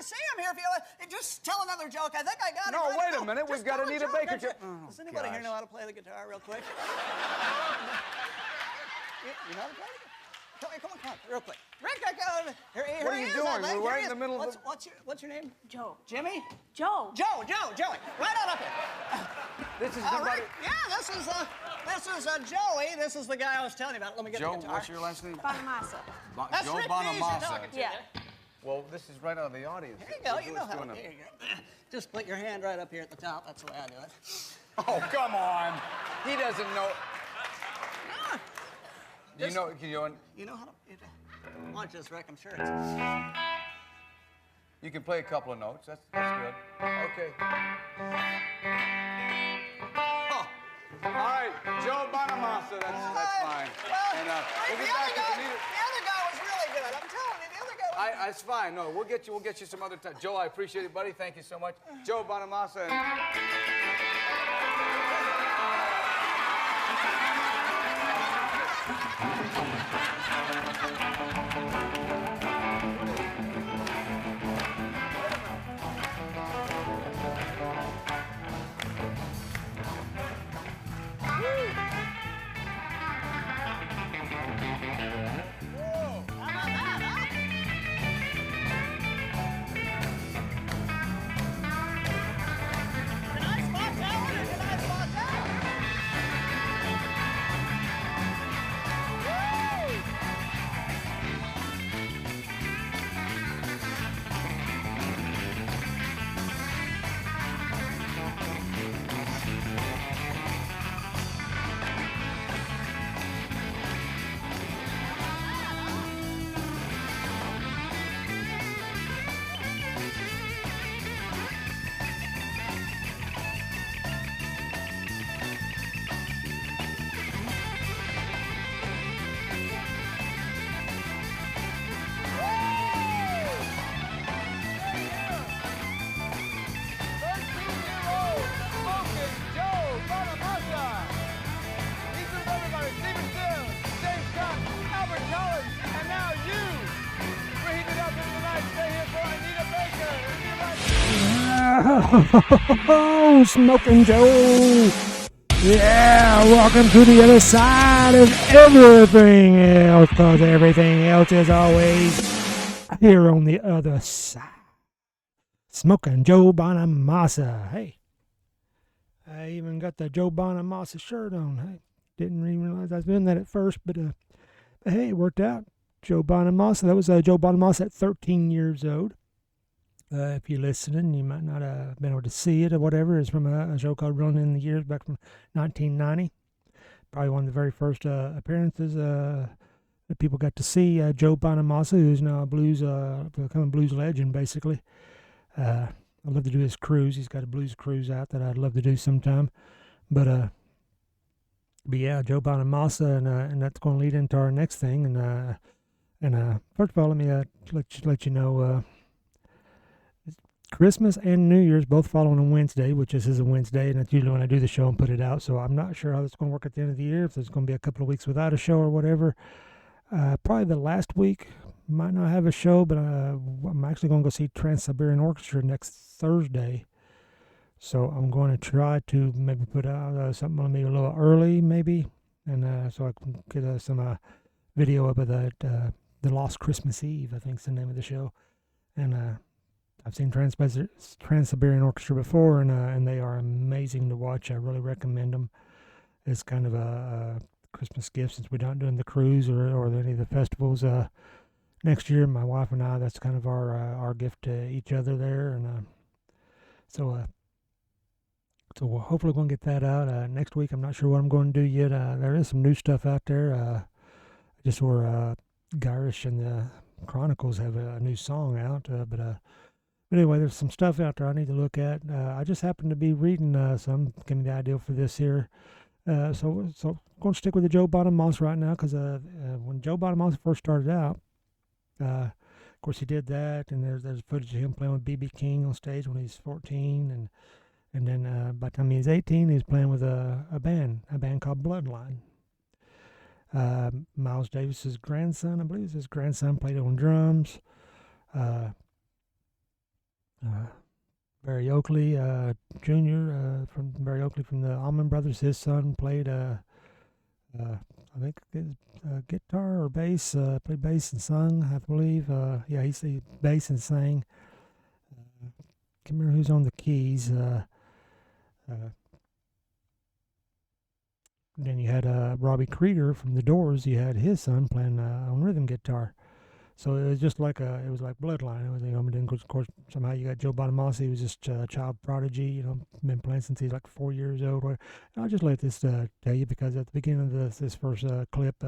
to see him here. If you just tell another joke. I think I got it. No, right. wait a minute. We've got Anita Baker. Does anybody here know how to play the guitar real quick? You know how to play the guitar? Come on, real quick. Rick, here What are you doing? We're right in the middle of the... What's your name? Joe. Jimmy? Joe. Joey. Right on up here. This is Right. Yeah, this is Joey. This is the guy I was telling you about. Let me get the guitar. Joe, what's your last name? Bonamassa. That's Joe Rick Dees you're Bonamassa. talking to. Yeah. Well, this is right out of the audience. There you go. You know how to do it. Just put your hand right up here at the top. That's the way I do it. Oh, come on. He doesn't know. Do you know? You know how to... Watch this, Rick. I'm sure it's... You can play a couple of notes. That's good. Okay. Oh. All right, Joe Bonamassa. That's fine. Well, And Rick, we'll the get back to other guy was really good. I'm telling you, the other guy was... It's fine. No, we'll get you some other time. Joe, I appreciate it, buddy. Thank you so much. Joe Bonamassa. Oh, Smoking Joe. Yeah, welcome to the other side of everything else, because everything else is always here on the other side. Smoking Joe Bonamassa. Hey, I even got the Joe Bonamassa shirt on. Hey, didn't even realize I was doing that at first, but hey, it worked out. Joe Bonamassa. That was Joe Bonamassa at 13 years old. If you're listening, you might not have been able to see it or whatever. It's from a show called Running in the Years back from 1990. Probably one of the very first appearances that people got to see. Joe Bonamassa, who's now become a blues legend, basically. I'd love to do his cruise. He's got a blues cruise out that I'd love to do sometime. But yeah, Joe Bonamassa, and that's going to lead into our next thing. And first of all, let me let you know. Christmas and New Year's both fall on a Wednesday, which this is a Wednesday, and that's usually when I do the show and put it out. So I'm not sure how it's going to work at the end of the year, if there's going to be a couple of weeks without a show or whatever. Probably the last week might not have a show, but I'm actually going to go see Trans-Siberian Orchestra next Thursday. So I'm going to try to maybe put out something on me a little early, maybe, and so I can get some video of the Lost Christmas Eve, I think is the name of the show. And I've seen Trans-Siberian Orchestra before, and they are amazing to watch. I really recommend them. It's kind of a Christmas gift, since we're not doing the cruise or any of the festivals next year. My wife and I, that's kind of our gift to each other there, and so we're hopefully going to get that out next week. I'm not sure what I'm going to do yet. There is some new stuff out there. Just where Gyrish and the Chronicles have a new song out, but anyway, there's some stuff out there I need to look at. I just happened to be reading some, give me the idea for this here. So I'm going to stick with the Joe Bonamassa right now, because when Joe Bonamassa first started out, of course he did that, and there's footage of him playing with B.B. King on stage when he's 14, and then by the time he was 18, he was playing with a band called Bloodline. Miles Davis's grandson, I believe his grandson, played on drums. Barry Oakley Jr. From Barry Oakley from the Allman Brothers. His son played, I think, guitar or bass. Played bass and sung, I believe. Yeah, he played bass and sang. Can't remember who's on the keys. Then you had Robbie Krieger from The Doors. You had his son playing on rhythm guitar. So it was just like it was like Bloodline. It was, and then of course somehow you got Joe Bonamassa. He was just a child prodigy. Been playing since he's like 4 years old. And I'll just let this tell you, because at the beginning of this first clip,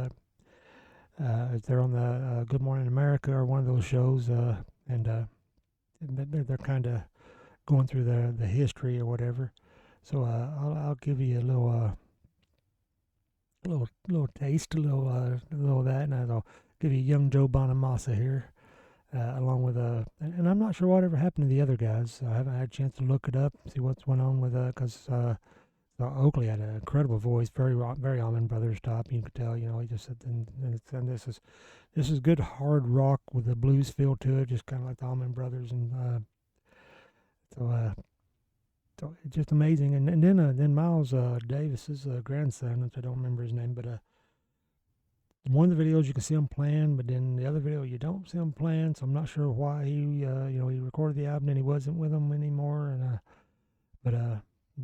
they're on the Good Morning America or one of those shows, and they're kind of going through the history or whatever. So I'll give you a little taste, a little of that, and I'll give you young Joe Bonamassa here, along with and I'm not sure whatever happened to the other guys. I haven't had a chance to look it up, see what's went on with because Oakley had an incredible voice, very Allman Brothers top. You could tell, he just said, and this is good hard rock with a blues feel to it, just kind of like the Allman Brothers, and so it's just amazing. And then Miles Davis's grandson, which I don't remember his name, but one of the videos you can see him playing, but then the other video you don't see him playing. So I'm not sure why he recorded the album and he wasn't with them anymore. And but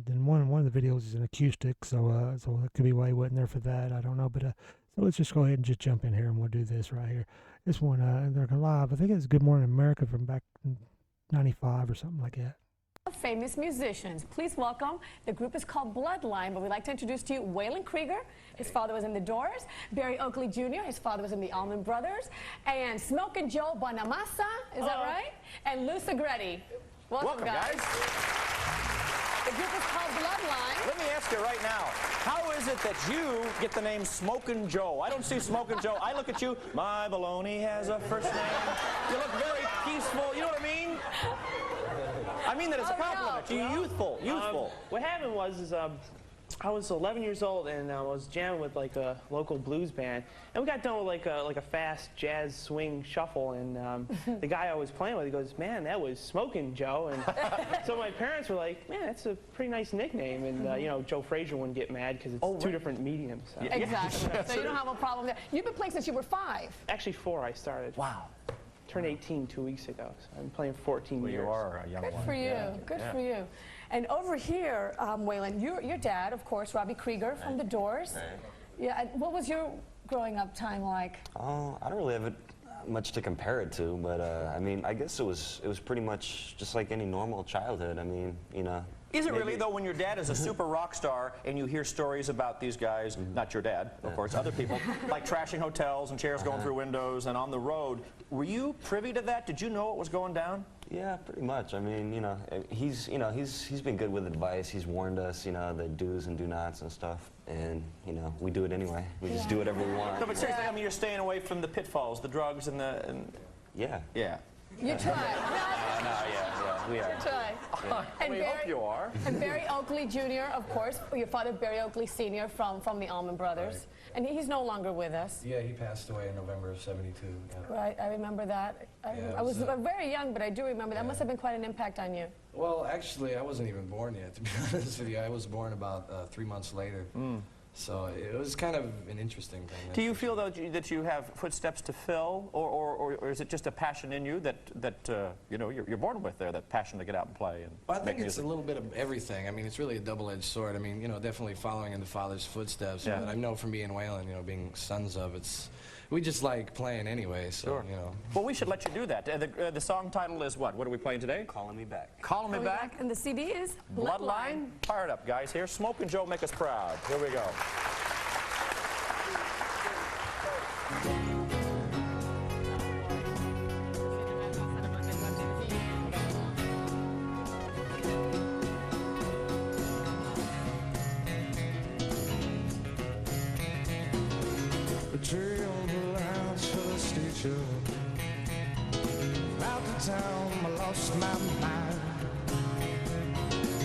then one of the videos is an acoustic, so it could be why he wasn't there for that. I don't know, but so let's just go ahead and just jump in here and we'll do this right here. This one they're live. I think it's Good Morning America from back in '95 or something like that. Famous musicians. Please welcome. The group is called Bloodline, but we'd like to introduce to you Waylon Krieger. His father was in The Doors. Barry Oakley Jr. His father was in the Allman Brothers. And Smokin' Joe Bonamassa. Is that right? And Lou Segretti. Welcome, guys. The group is called Bloodline. Let me ask you right now, how is it that you get the name Smokin' Joe? I don't see Smokin' Joe. I look at you, my baloney has a first name. You look very peaceful. You know what I mean? I mean that as a compliment. No. You're youthful. What happened was I was 11 years old and I was jamming with like a local blues band, and we got done with like a fast jazz swing shuffle, and the guy I was playing with, he goes, "Man, that was Smokin' Joe," and so my parents were like, "Man, that's a pretty nice nickname," and Joe Frazier wouldn't get mad because it's two different mediums. So. Yeah. Exactly. So you don't have a problem there. You've been playing since you were 5. Actually 4 I started. Wow. Turned 18 2 weeks ago, so I've been playing 14 years. You are a young one. Good for you. Yeah. Good for you. And over here, Waylon, your dad, of course, Robbie Krieger from The Doors. Right. Yeah. And what was your growing up time like? I don't really have much to compare it to, but I mean, I guess it was pretty much just like any normal childhood. I mean, Is it really, though, when your dad is a super rock star and you hear stories about these guys, not your dad, of course, other people, like trashing hotels and chairs going through windows and on the road, were you privy to that? Did you know what was going down? Yeah, pretty much. I mean, he's been good with advice. He's warned us, the do's and do nots and stuff, and we do it anyway. We just do whatever we want. No, but seriously, I mean, you're staying away from the pitfalls, the drugs, and Yeah. Yeah. You tried. Yeah, we are. You tried. And We hope you are. And Barry Oakley Jr., of course, your father, Barry Oakley Sr. from the Allman Brothers. Right. And he's no longer with us. Yeah, he passed away in November of '72. Yeah. Right, I remember that. Yeah, I was it was, very young, but I do remember that. yeah. Must have been quite an impact on you. Well, actually, I wasn't even born yet, to be honest with you. I was born about 3 months later. So it was kind of an interesting thing. Do you feel, though, that you have footsteps to fill, or is it just a passion in you that you're born with there, that passion to get out and play and Well, I think make it's music? a little bit of everything. I mean, it's really a double-edged sword. I mean, definitely following in the father's footsteps. Yeah. But I know from being Waylon, being sons of, we just like playing anyway. So, Sure. Well, we should let you do that. The song title is what? What are we playing today? Calling me back. Calling Me Back. And the CD is Bloodline. Fire it up, guys. Here, Smokin' Joe, make us proud. Here we go. Trail the lines for the station. Out of town, I lost my mind.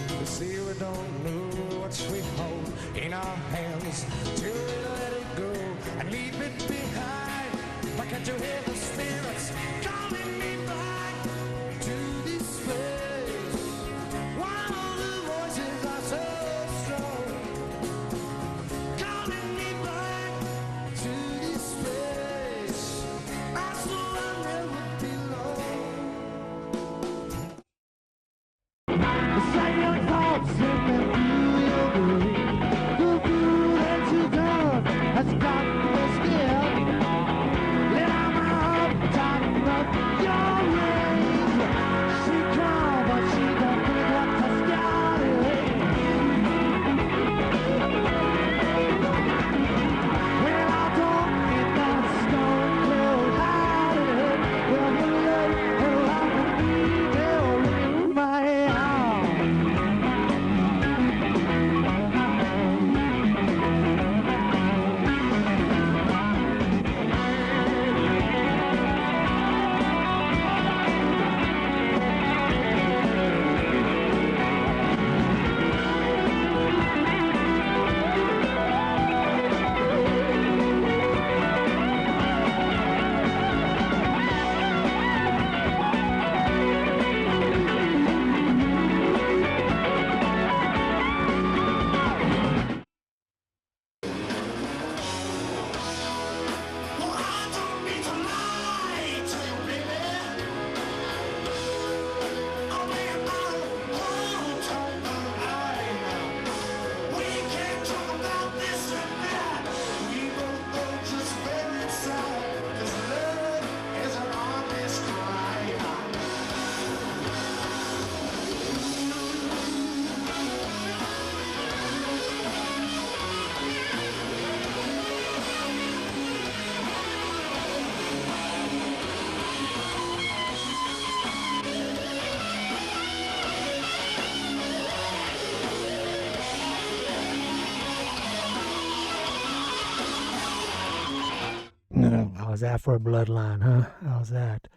They say we don't know what we hold in our hands till we let it go and leave it behind. Why can't you hear the spirits calling me back to this place? that for a bloodline, huh? How's that?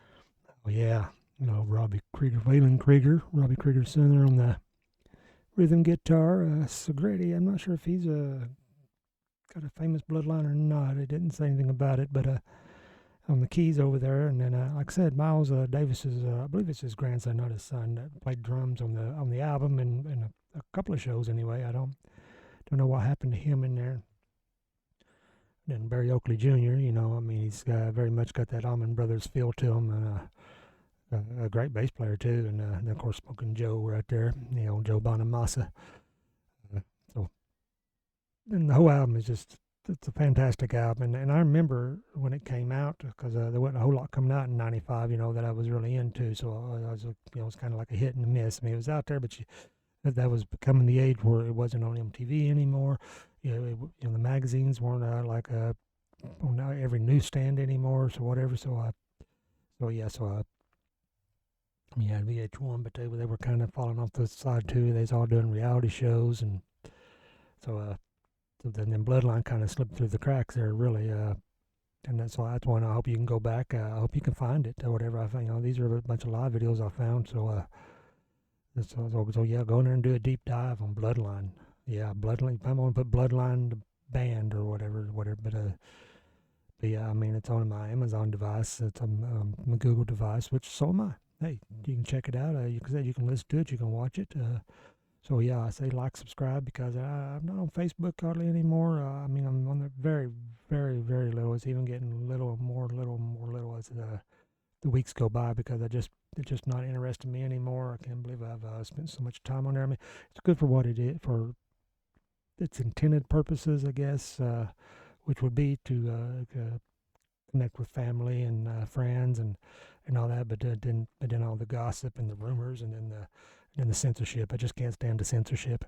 Oh, yeah. Robbie Krieger, Waylon Krieger, Robbie Krieger's son there on the rhythm guitar. Segretti, I'm not sure if he's got a famous bloodline or not. It didn't say anything about it, but on the keys over there, and then like I said, Miles Davis's, I believe it's his grandson, not his son, that played drums on the album and a couple of shows anyway. I don't know what happened to him in there. Then Barry Oakley Jr., he's very much got that Allman Brothers feel to him, and a great bass player too, and then of course Smoking Joe right there, Joe Bonamassa. And the whole album is just, it's a fantastic album. And I remember when it came out, because there wasn't a whole lot coming out in '95, that I was really into. So I was, it was kind of like a hit and a miss. I mean, it was out there, but that was becoming the age where it wasn't on MTV anymore. The magazines weren't on every newsstand anymore. So whatever. You had VH1, but they were kind of falling off the side too. They was all doing reality shows, and so then Bloodline kind of slipped through the cracks there, really. And that's one I hope you can go back. I hope you can find it or whatever. I think these are a bunch of live videos I found. So yeah, go in there and do a deep dive on Bloodline. Yeah, Bloodline. I'm gonna put Bloodline band or whatever. But yeah, it's on my Amazon device. It's on my Google device, which so am I. Hey, you can check it out. You can listen to it. You can watch it. So yeah, I say like, subscribe, because I'm not on Facebook hardly anymore. I'm on there very, very, very little. It's even getting little more as the weeks go by, because it's just not interesting me anymore. I can't believe I've spent so much time on there. It's good for what it is, for its intended purposes, I guess, which would be to connect with family and friends and all that. But then all the gossip and the rumors and then the censorship. I just can't stand the censorship.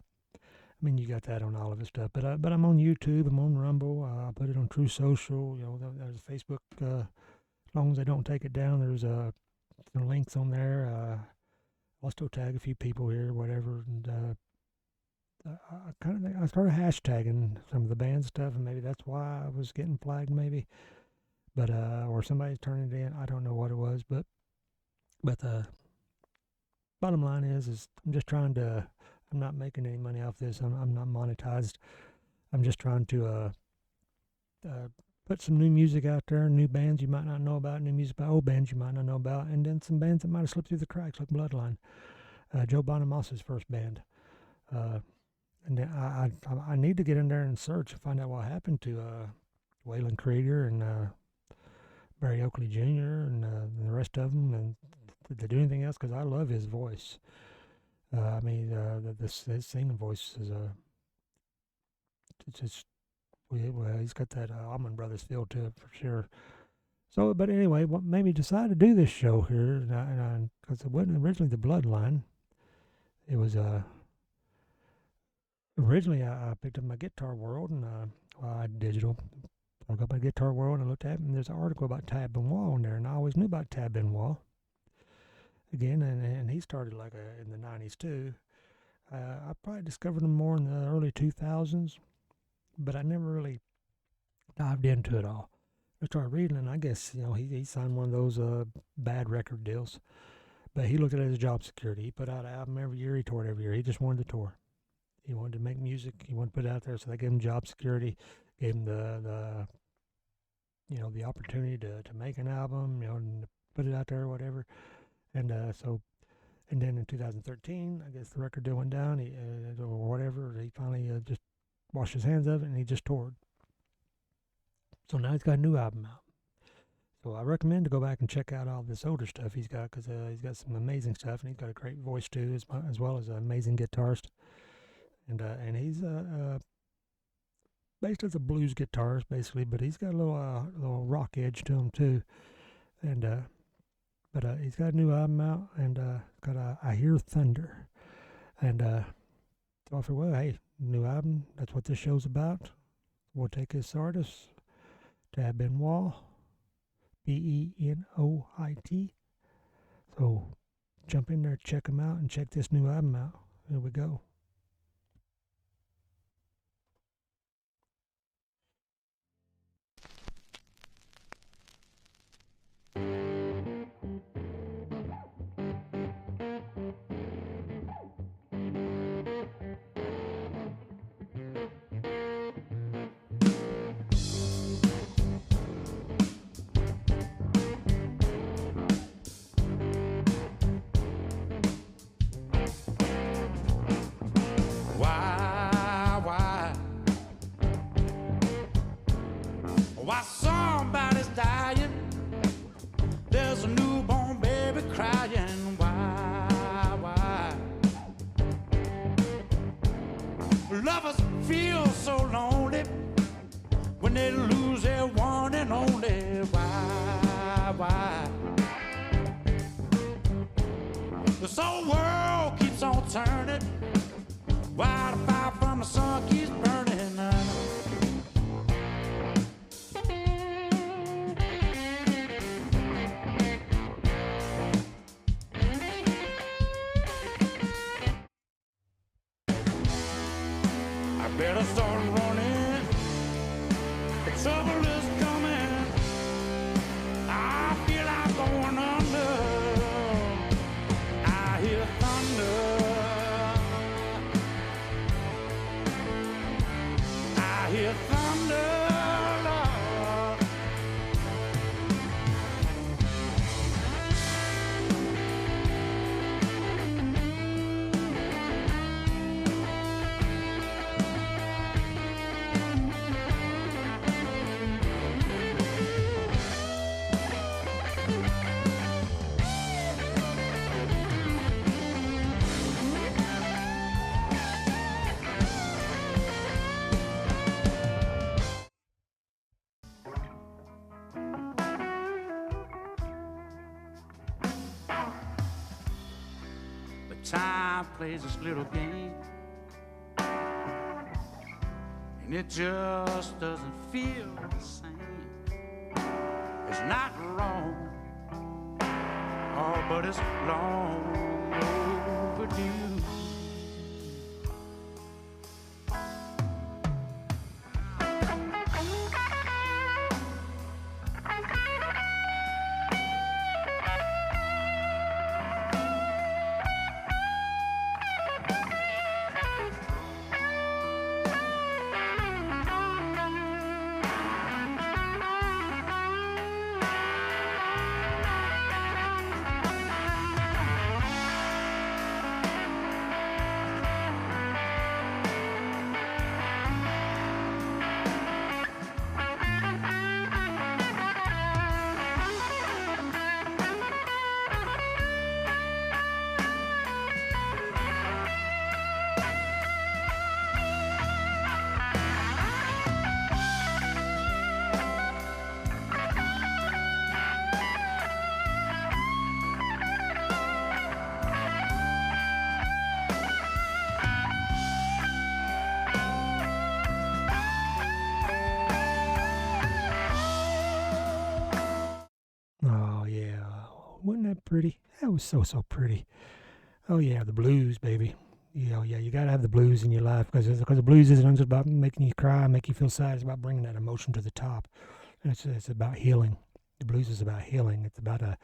You got that on all of this stuff. But I'm on YouTube. I'm on Rumble. I put it on True Social. There's Facebook. As long as they don't take it down, there's some links on there. I'll still tag a few people here, whatever. And I started hashtagging some of the band stuff, and maybe that's why I was getting flagged, maybe. But or somebody's turning it in. I don't know what it was, but bottom line is I'm just trying to. I'm not making any money off this. I'm not monetized. I'm just trying to put some new music out there, new bands you might not know about, new music by old bands you might not know about, and then some bands that might have slipped through the cracks, like Bloodline, Joe Bonamassa's first band. And then I need to get in there and search and find out what happened to Waylon Krieger and Barry Oakley Jr. and the rest of them, and did they do anything else? Because I love his voice. His singing voice is it's just, he's got that Allman Brothers feel to it for sure. So, but anyway, what made me decide to do this show here, because it wasn't originally the Bloodline. It was originally I picked up my Guitar World, and I had digital. I got my Guitar World and I looked at it, and there's an article about Tab Benoit on there, and I always knew about Tab Benoit. Again, and he started in the 90s too. I probably discovered him more in the early 2000s, but I never really dived into it all. I started reading, and I guess he signed one of those bad record deals, but he looked at it as job security. He put out an album every year. He toured every year. He just wanted to tour. He wanted to make music. He wanted to put it out there, so they gave him job security, gave him the opportunity to make an album, and put it out there or whatever. And and then in 2013, I guess the record deal went down, or whatever. He finally just washed his hands of it, and he just toured. So now he's got a new album out. So I recommend to go back and check out all this older stuff he's got, because he's got some amazing stuff, and he's got a great voice too, as well as an amazing guitarist. And he's based as a blues guitarist basically, but he's got a little rock edge to him too. And but he's got a new album out, and got I Hear Thunder. And so I figured, well, hey, new album, that's what this show's about. We'll take this artist, Tab Benoit, Benoit. So jump in there, check him out, and check this new album out. Here we go. crying, why? Lovers feel so lonely when they lose their one and only, why? This whole world keeps on turning while the fire from the sun keeps burning. I better start running. The trouble is coming. I feel like going under. I hear thunder. I hear thunder, Lord. But time plays this little game, and it just doesn't feel the same. It's not wrong, oh, but it's long overdue. Oh, yeah. Wasn't that pretty? That was so pretty. Oh, yeah, the blues, baby. Yeah, you got to have the blues in your life because the blues isn't just about making you cry, make you feel sad. It's about bringing that emotion to the top. And it's about healing. The blues is about healing. It's about the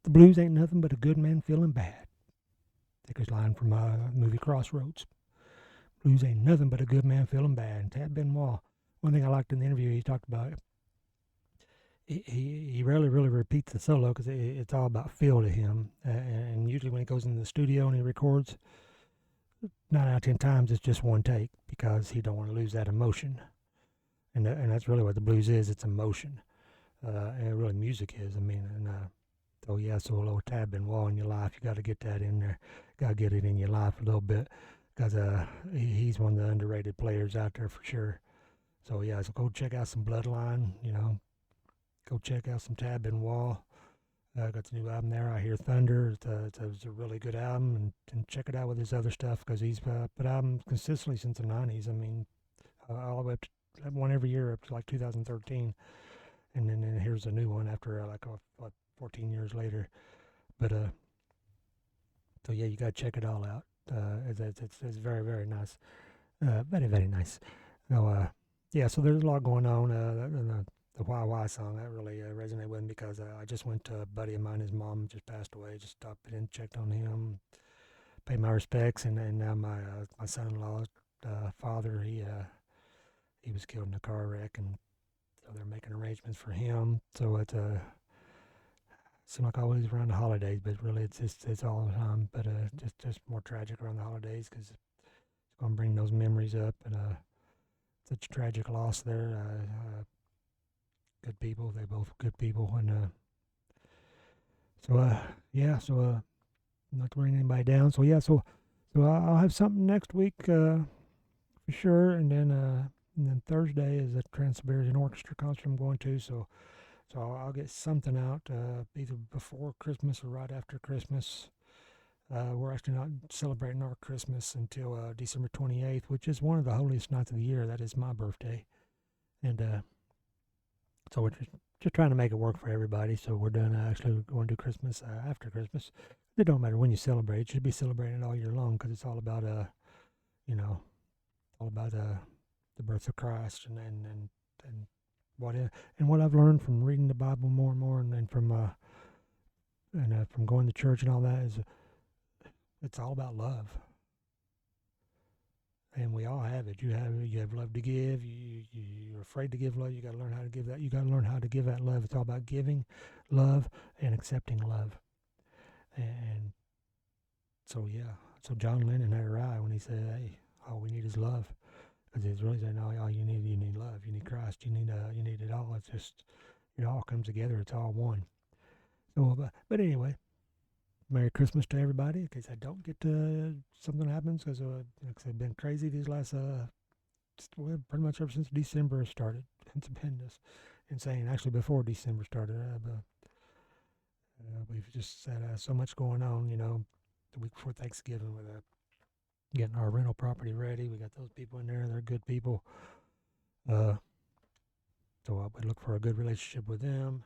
blues ain't nothing but a good man feeling bad. Take his line from the movie Crossroads. Blues ain't nothing but a good man feeling bad. And Tab Benoit, one thing I liked in the interview, he talked about he rarely really repeats the solo because it's all about feel to him. And usually when he goes in the studio and he records, 9 out of 10 times it's just one take because he don't want to lose that emotion. And that's really what the blues is. It's emotion. And really music is. I mean, and so yeah, so a little Tab Benoit in your life, you got to get that in there. Got to get it in your life a little bit because he's one of the underrated players out there for sure. So yeah, so go check out some Bloodline, Go check out some Tab Benoit. Got the new album there, I Hear Thunder. It's a really good album, and check it out with his other stuff because he's put albums consistently since the 90s. I mean, all the way up to one every year up to like 2013. And then here's a new one after 14 years later. But so yeah, you got to check it all out. It's very, very nice. Very, very nice. So, yeah, so there's a lot going on. The Why Why song, that really resonated with me because I just went to a buddy of mine, his mom just passed away, just stopped in, checked on him, paid my respects, and now my son-in-law's father, he was killed in a car wreck, and so they're making arrangements for him. So it seems like always around the holidays, but really it's all the time. But just more tragic around the holidays because it's going to bring those memories up, and such a tragic loss there. Good people, they both good people, and not to bring anybody down. So I'll have something next week for sure, and then Thursday is a Trans-Siberian Orchestra concert I'm going to. So I'll get something out either before Christmas or right after Christmas. We're actually not celebrating our Christmas until December 28th, which is one of the holiest nights of the year. That is my birthday, and so we're just trying to make it work for everybody. So we're going to do Christmas after Christmas. It don't matter when you celebrate; you should be celebrating it all year long, because it's all about the birth of Christ and what I've learned from reading the Bible more and more, and from going to church and all that is. It's all about love, and we all have it. You have love to give. You're afraid to give love. You got to learn how to give that. You got to learn how to give that love. It's all about giving love and accepting love. And so John Lennon had it right when he said, "Hey, all we need is love," because he's really saying, "No, all you need love. You need Christ. You need it all. It's just it all comes together. It's all one." So, but anyway. Merry Christmas to everybody, in case I don't get to something happens, because I've been crazy these last, pretty much ever since December started. It's been just insane. Actually, before December started, we've just had so much going on, the week before Thanksgiving with getting our rental property ready. We got those people in there. They're good people. So we look for a good relationship with them.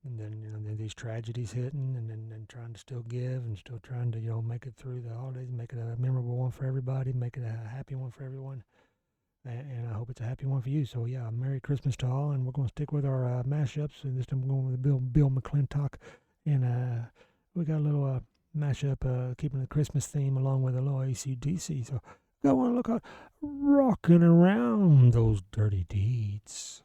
And then these tragedies hitting, and then trying to still give and still trying to make it through the holidays, make it a memorable one for everybody, make it a happy one for everyone, and I hope it's a happy one for you. So Merry Christmas to all, and we're going to stick with our mashups, and this time we're going with Bill McClintock, and we got a little mashup keeping the Christmas theme along with a little AC/DC. So I want to look at rocking around those dirty deeds.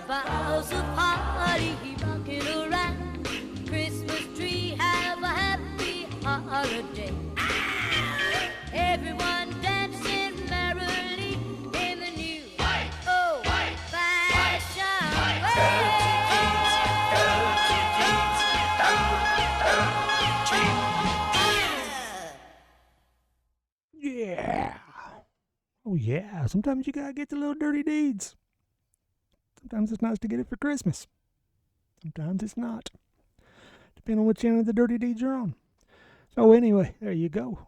Boughs of holly. Yeah, sometimes you gotta get the little dirty deeds. Sometimes it's nice to get it for Christmas. Sometimes it's not. Depending on which end of the dirty deeds you're on. So anyway, there you go.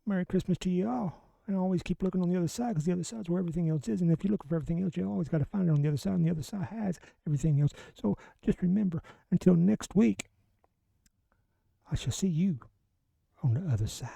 Merry Christmas to you all. And always keep looking on the other side, because the other side's where everything else is. And if you're looking for everything else, you always got to find it on the other side, and the other side has everything else. So just remember, until next week, I shall see you on the other side.